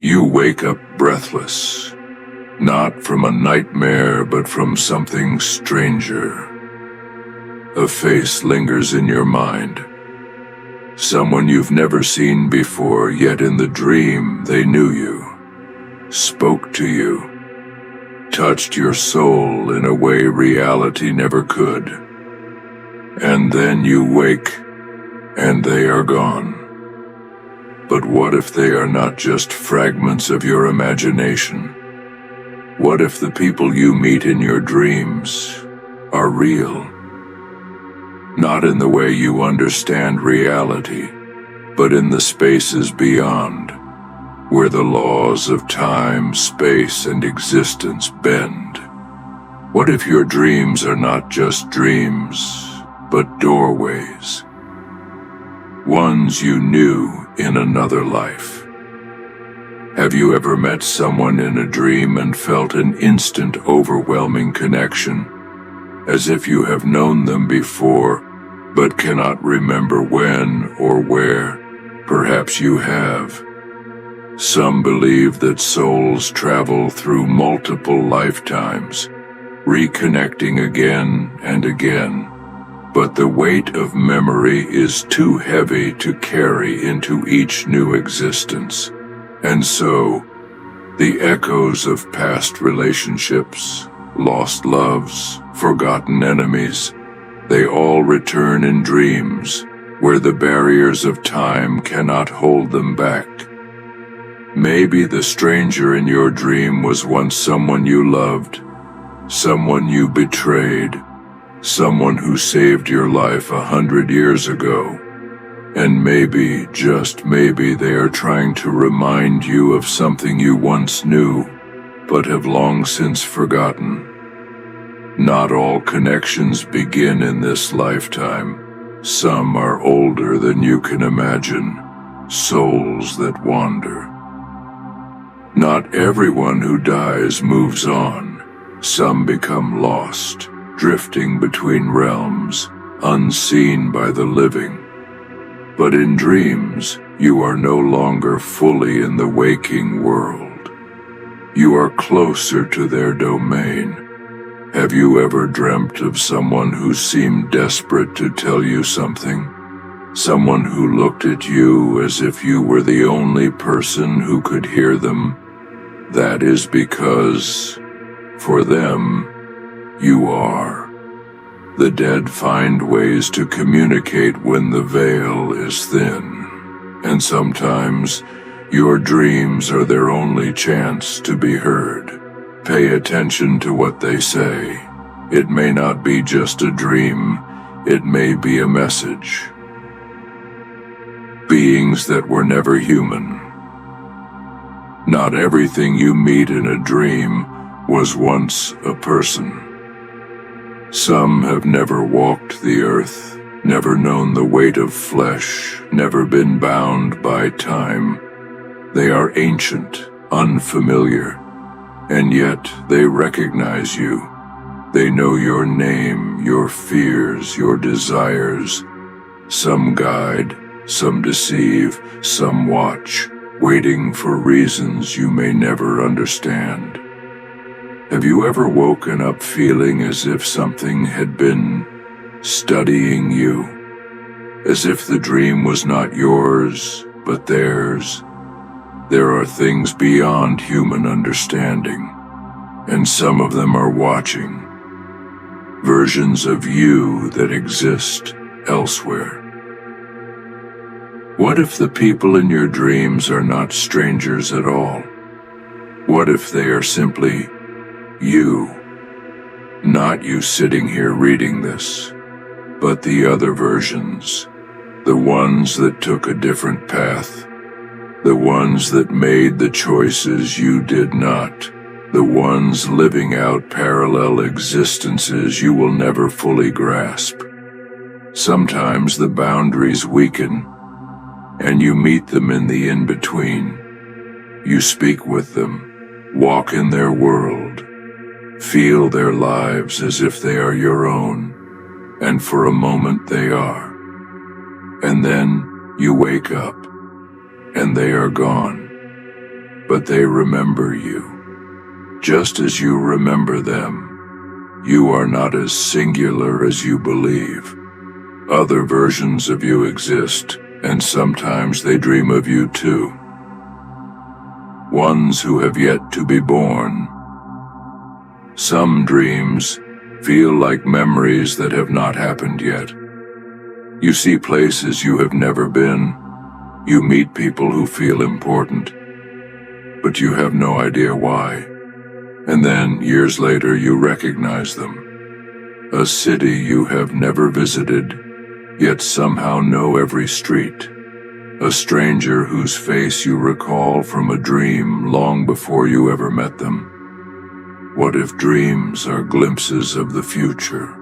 You wake up breathless, not from a nightmare but from something stranger. A face lingers in your mind. Someone you've never seen before, yet in the dream they knew you, spoke to you, touched your soul in a way reality never could. And then you wake, and they are gone. But what if they are not just fragments of your imagination? What if the people you meet in your dreams are real? Not in the way you understand reality, but in the spaces beyond, where the laws of time, space, and existence bend. What if your dreams are not just dreams, but doorways? Ones you knew in another life. Have you ever met someone in a dream and felt an instant overwhelming connection, as if you have known them before, but cannot remember when or where? Perhaps you have. Some believe that souls travel through multiple lifetimes, reconnecting again and again. But the weight of memory is too heavy to carry into each new existence. And so, the echoes of past relationships, lost loves, forgotten enemies, they all return in dreams, where the barriers of time cannot hold them back. Maybe the stranger in your dream was once someone you loved, someone you betrayed, someone who saved your life 100 years ago. And maybe, just maybe, they are trying to remind you of something you once knew, but have long since forgotten. Not all connections begin in this lifetime. Some are older than you can imagine, souls that wander. Not everyone who dies moves on. Some become lost, drifting between realms, unseen by the living. But in dreams, you are no longer fully in the waking world. You are closer to their domain. Have you ever dreamt of someone who seemed desperate to tell you something? Someone who looked at you as if you were the only person who could hear them? That is because, for them, you are. The dead find ways to communicate when the veil is thin, and sometimes your dreams are their only chance to be heard. Pay attention to what they say. It may not be just a dream, it may be a message. Beings that were never human. Not everything you meet in a dream was once a person. Some have never walked the earth, never known the weight of flesh, never been bound by time. They are ancient, unfamiliar, and yet they recognize you. They know your name, your fears, your desires. Some guide, some deceive, some watch, waiting for reasons you may never understand. Have you ever woken up feeling as if something had been studying you? As if the dream was not yours, but theirs? There are things beyond human understanding, and some of them are watching. Versions of you that exist elsewhere. What if the people in your dreams are not strangers at all? What if they are simply you? Not you sitting here reading this, but the other versions, the ones that took a different path, the ones that made the choices you did not, the ones living out parallel existences you will never fully grasp. Sometimes the boundaries weaken, and you meet them in the in-between. You speak with them, walk in their world, feel their lives as if they are your own, and for a moment they are. And then you wake up, and they are gone. but they remember you, just as you remember them. You are not as singular as you believe. Other versions of you exist, and sometimes they dream of you too. Ones who have yet to be born. Some dreams feel like memories that have not happened yet. You see places you have never been. You meet people who feel important, but you have no idea why. And then, years later, you recognize them. A city you have never visited, yet somehow know every street. A stranger whose face you recall from a dream long before you ever met them. What if dreams are glimpses of the future?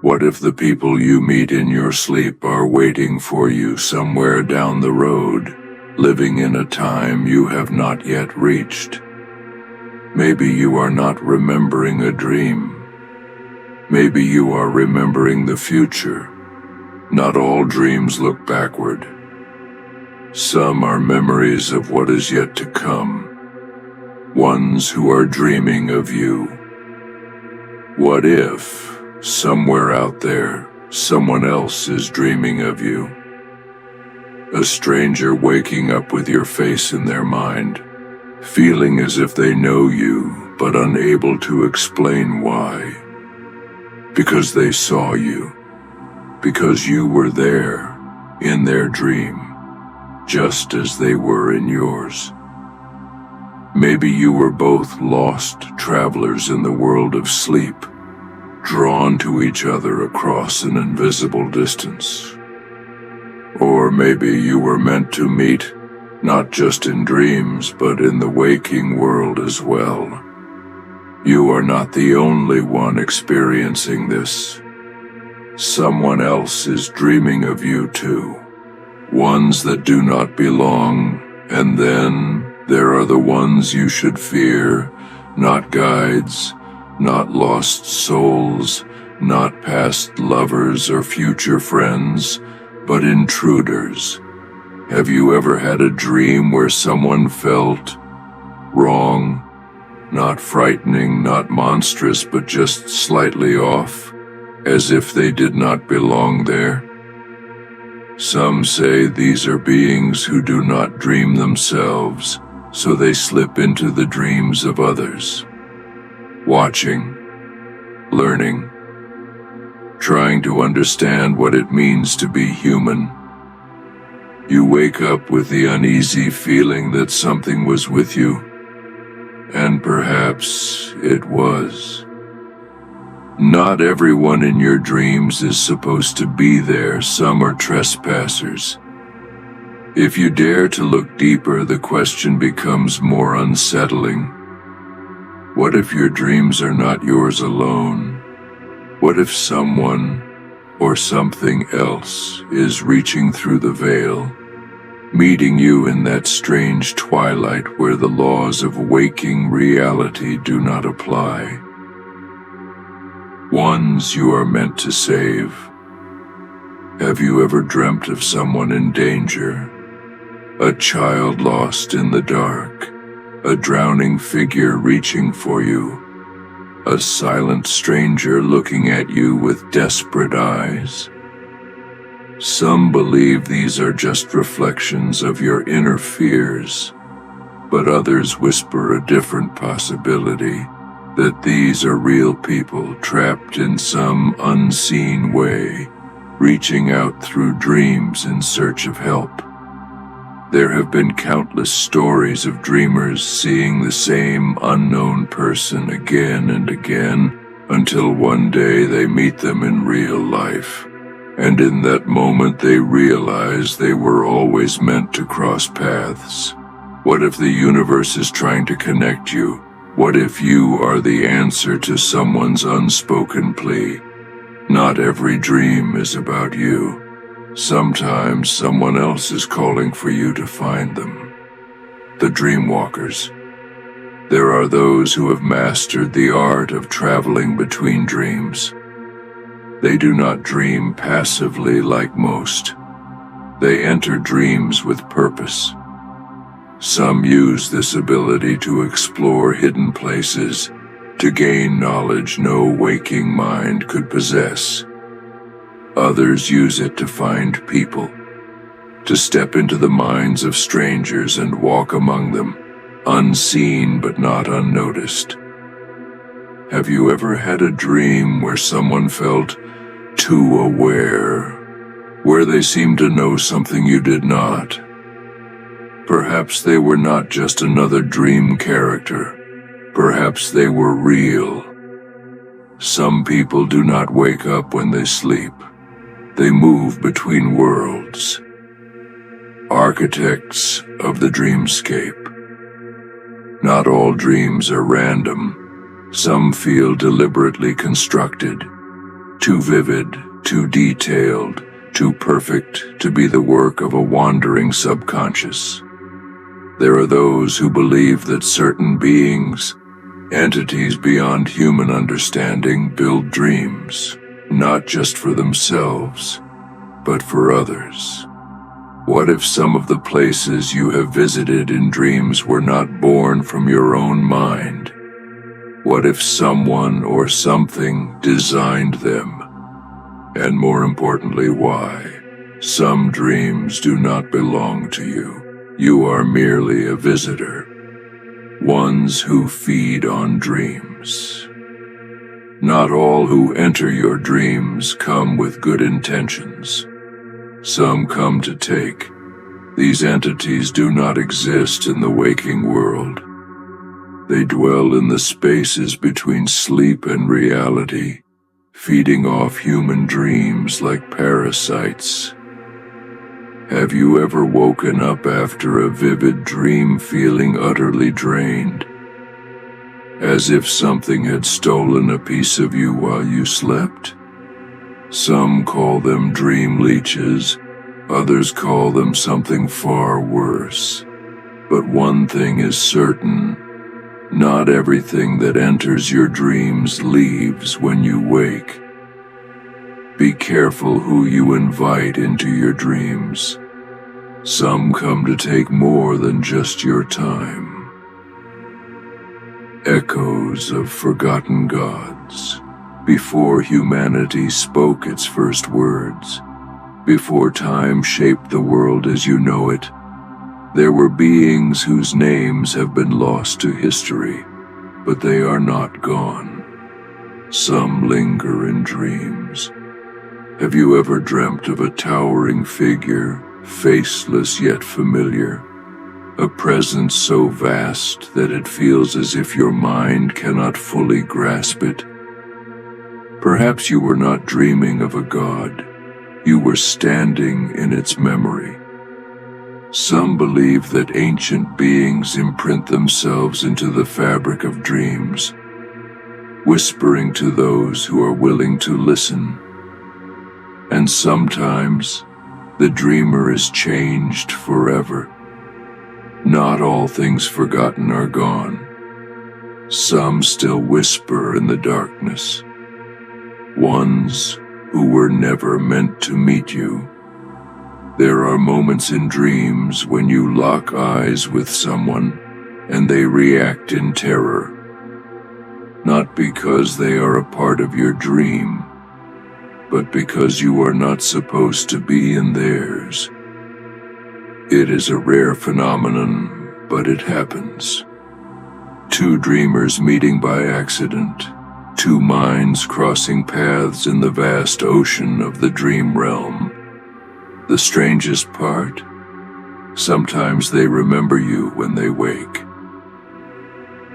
What if the people you meet in your sleep are waiting for you somewhere down the road, living in a time you have not yet reached? Maybe you are not remembering a dream. Maybe you are remembering the future. Not all dreams look backward. Some are memories of what is yet to come. Ones who are dreaming of you. What if, somewhere out there, someone else is dreaming of you? A stranger waking up with your face in their mind, feeling as if they know you, but unable to explain why. Because they saw you. Because you were there, in their dream, just as they were in yours. Maybe you were both lost travelers in the world of sleep, drawn to each other across an invisible distance. Or maybe you were meant to meet, not just in dreams, but in the waking world as well. You are not the only one experiencing this. Someone else is dreaming of you too. Ones that do not belong, and then there are the ones you should fear, not guides, not lost souls, not past lovers or future friends, but intruders. Have you ever had a dream where someone felt wrong? Not frightening, not monstrous, but just slightly off, as if they did not belong there? Some say these are beings who do not dream themselves, so they slip into the dreams of others. Watching, learning, trying to understand what it means to be human. You wake up with the uneasy feeling that something was with you, and perhaps it was. Not everyone in your dreams is supposed to be there. Some are trespassers. If you dare to look deeper, the question becomes more unsettling. What if your dreams are not yours alone? What if someone or something else is reaching through the veil, meeting you in that strange twilight where the laws of waking reality do not apply? Ones you are meant to save. Have you ever dreamt of someone in danger? A child lost in the dark, a drowning figure reaching for you, a silent stranger looking at you with desperate eyes. Some believe these are just reflections of your inner fears, but others whisper a different possibility, that these are real people trapped in some unseen way, reaching out through dreams in search of help. There have been countless stories of dreamers seeing the same unknown person again and again, until one day they meet them in real life. And in that moment they realize they were always meant to cross paths. What if the universe is trying to connect you? What if you are the answer to someone's unspoken plea? Not every dream is about you. Sometimes someone else is calling for you to find them. The dream walkers. There are those who have mastered the art of traveling between dreams. They do not dream passively like most. They enter dreams with purpose. Some use this ability to explore hidden places, to gain knowledge no waking mind could possess. Others use it to find people, to step into the minds of strangers and walk among them, unseen but not unnoticed. Have you ever had a dream where someone felt too aware, where they seemed to know something you did not? Perhaps they were not just another dream character. Perhaps they were real. Some people do not wake up when they sleep. They move between worlds. Architects of the dreamscape. Not all dreams are random. Some feel deliberately constructed, too vivid, too detailed, too perfect to be the work of a wandering subconscious. There are those who believe that certain beings, entities beyond human understanding, build dreams, not just for themselves, but for others. What if some of the places you have visited in dreams were not born from your own mind? What if someone or something designed them? And more importantly, why? Some dreams do not belong to you. You are merely a visitor. Ones who feed on dreams. Not all who enter your dreams come with good intentions. Some come to take. These entities do not exist in the waking world. They dwell in the spaces between sleep and reality, feeding off human dreams like parasites. Have you ever woken up after a vivid dream feeling utterly drained, as if something had stolen a piece of you while you slept? Some call them dream leeches, others call them something far worse. But one thing is certain, not everything that enters your dreams leaves when you wake. Be careful who you invite into your dreams. Some come to take more than just your time. Echoes of forgotten gods. Before humanity spoke its first words, before time shaped the world as you know it, there were beings whose names have been lost to history, but they are not gone. Some linger in dreams. Have you ever dreamt of a towering figure, faceless yet familiar? A presence so vast that it feels as if your mind cannot fully grasp it? Perhaps you were not dreaming of a god. You were standing in its memory. Some believe that ancient beings imprint themselves into the fabric of dreams, whispering to those who are willing to listen. And sometimes, the dreamer is changed forever. Not all things forgotten are gone. Some still whisper in the darkness. Ones who were never meant to meet you. There are moments in dreams when you lock eyes with someone and they react in terror. Not because they are a part of your dream, but because you are not supposed to be in theirs. It is a rare phenomenon, but it happens. Two dreamers meeting by accident, two minds crossing paths in the vast ocean of the dream realm. The strangest part? Sometimes they remember you when they wake.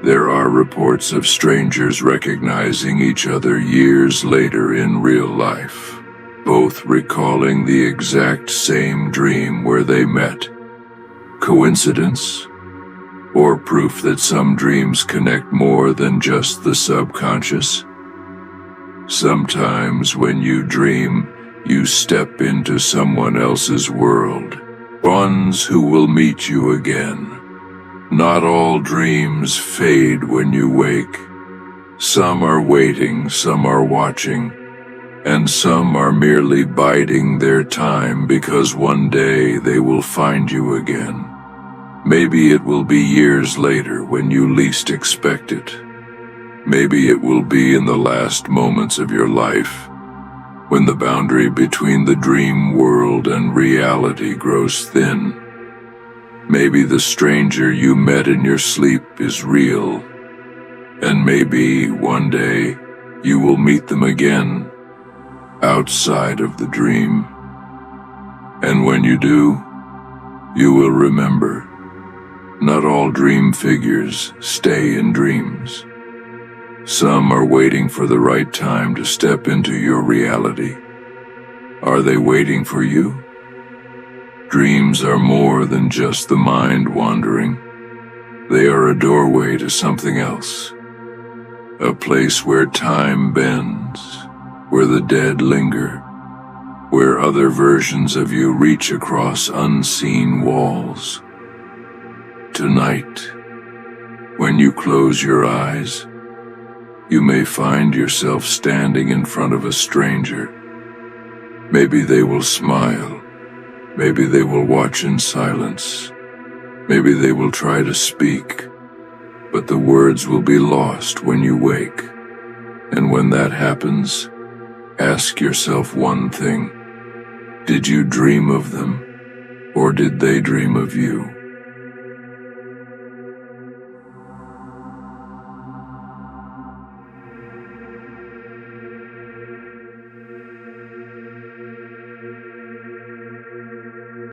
There are reports of strangers recognizing each other years later in real life, both recalling the exact same dream where they met. Coincidence? Or proof that some dreams connect more than just the subconscious? Sometimes when you dream, you step into someone else's world, ones who will meet you again. Not all dreams fade when you wake. Some are waiting, some are watching, and some are merely biding their time because one day they will find you again. Maybe it will be years later when you least expect it. Maybe it will be in the last moments of your life, when the boundary between the dream world and reality grows thin. Maybe the stranger you met in your sleep is real, and maybe one day you will meet them again, outside of the dream. And when you do, you will remember, not all dream figures stay in dreams. Some are waiting for the right time to step into your reality. Are they waiting for you? Dreams are more than just the mind wandering. They are a doorway to something else. A place where time bends, where the dead linger, where other versions of you reach across unseen walls. Tonight, when you close your eyes, you may find yourself standing in front of a stranger. Maybe they will smile. Maybe they will watch in silence. Maybe they will try to speak, but the words will be lost when you wake. And when that happens, ask yourself one thing. Did you dream of them, or did they dream of you?